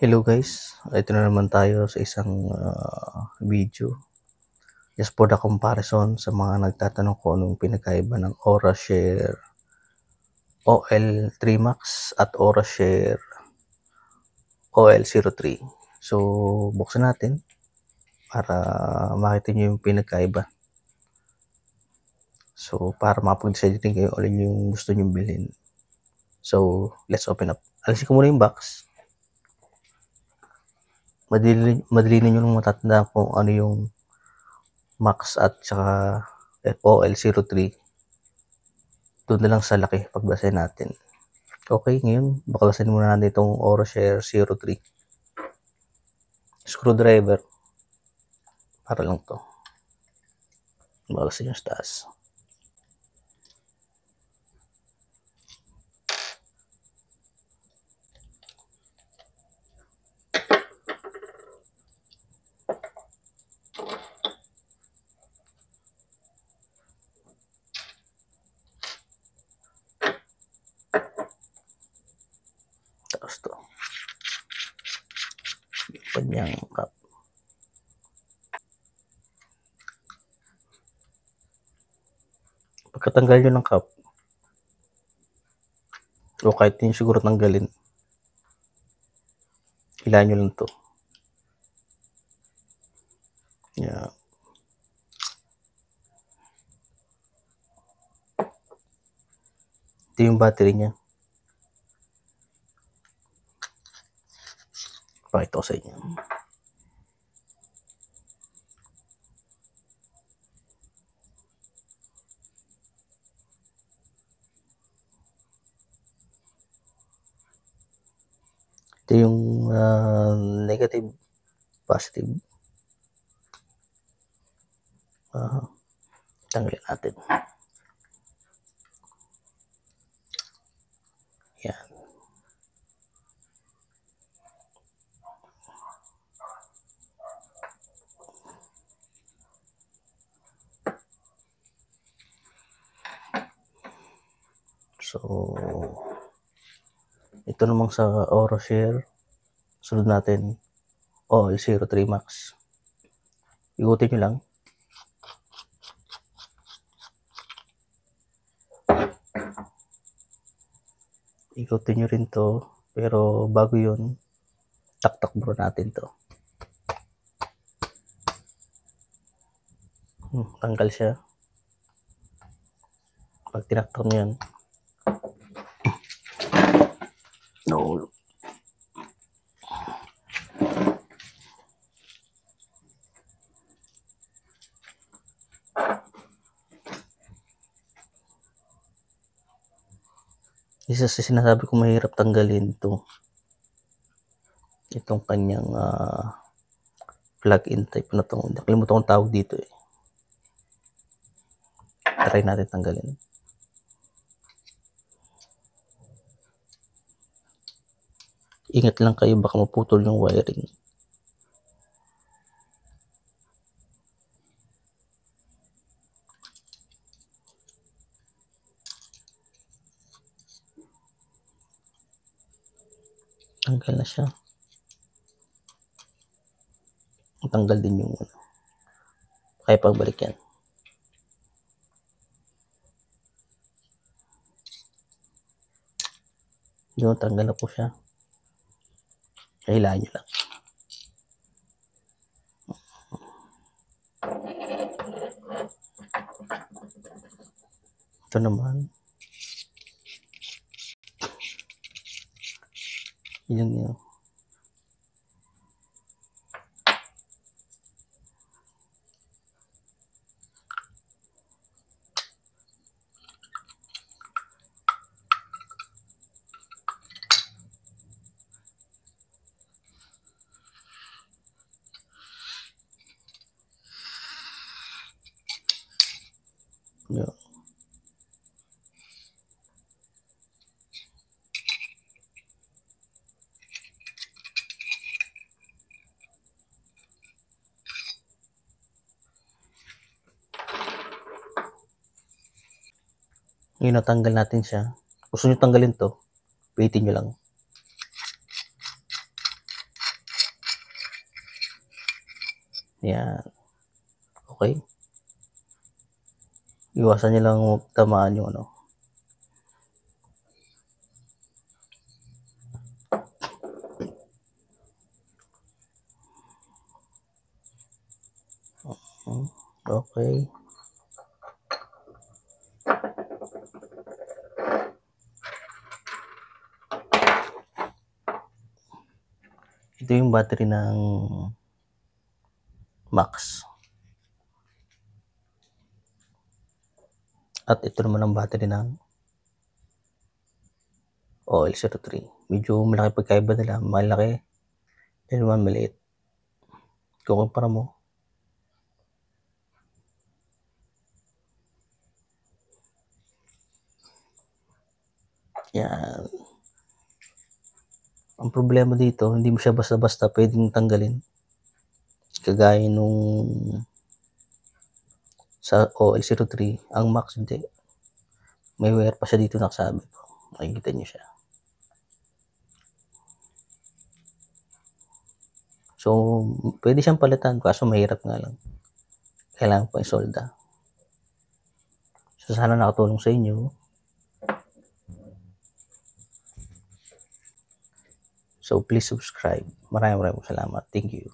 Hello guys, ito na naman tayo sa isang video just for the comparison sa mga nagtatanong kung anong pinagkaiba ng OraShare OL3 Max at OraShare OL03. So buksan natin para makita nyo yung pinagkaiba. So para mapag-decide din kayo alin yung gusto nyo bilhin. So let's open up. Alisin ko muna yung box. Madali ninyo nung matatandaan kung ano yung Max at saka OL03. Doon na lang sa laki pagbasa natin. Okay, ngayon baklasin muna natin itong OraShare 03. Screwdriver. Para lang to. Baklasin yung taas. Tapos to. Yung kanyang cup. Pagkatanggal nyo ng cup, o kahit hindi siguro tanggalin, hilahin nyo lang to. Yeah. Ito yung battery niya. Pakita ko sa inyo. Ito yung negative, positive. Tanggalin natin. Yan. So, ito namang sa OraShare, sunod natin, OL03 Max. Ikutin nyo lang. Ikutin nyo rin to, pero bago yun, taktak bro natin to. Tanggal siya. Pag tinaktak nyo yan, no. Isa sa sinasabi ko mahirap tanggalin itong kanyang plug-in type na to. Nakalimutan kong tawag dito eh. Try natin tanggalin. Ingat lang kayo, baka maputol yung wiring. Tanggal na siya. Tanggal din yung kaya pagbalik yan. Yun, tanggal na po siya. Hilahin nyo lang. Ito naman. Yun yun. Yun. Ngayon natanggal natin siya. Gusto nyo tanggalin to, waitin nyo lang. Yan. Okay. Iwasan niyo lang huwag tamaan yung ano. Okay. Ito yung battery ng Max. At ito naman ang battery ng OL03. Medyo malaki pagkaiba nila. Malaki. Yan naman maliit. Kukumpara mo. Yan. Ang problema dito, hindi mo siya basta-basta pwedeng tanggalin. Kagaya nung sa OL03, ang Max hindi. May wire pa siya dito nakasabit. Makikita niyo siya. So, pwede siyang palitan kaso mahirap nga lang. Kailangan pa isolda. So, sana nakatulong sa inyo. So, please subscribe. Maraming salamat. Thank you.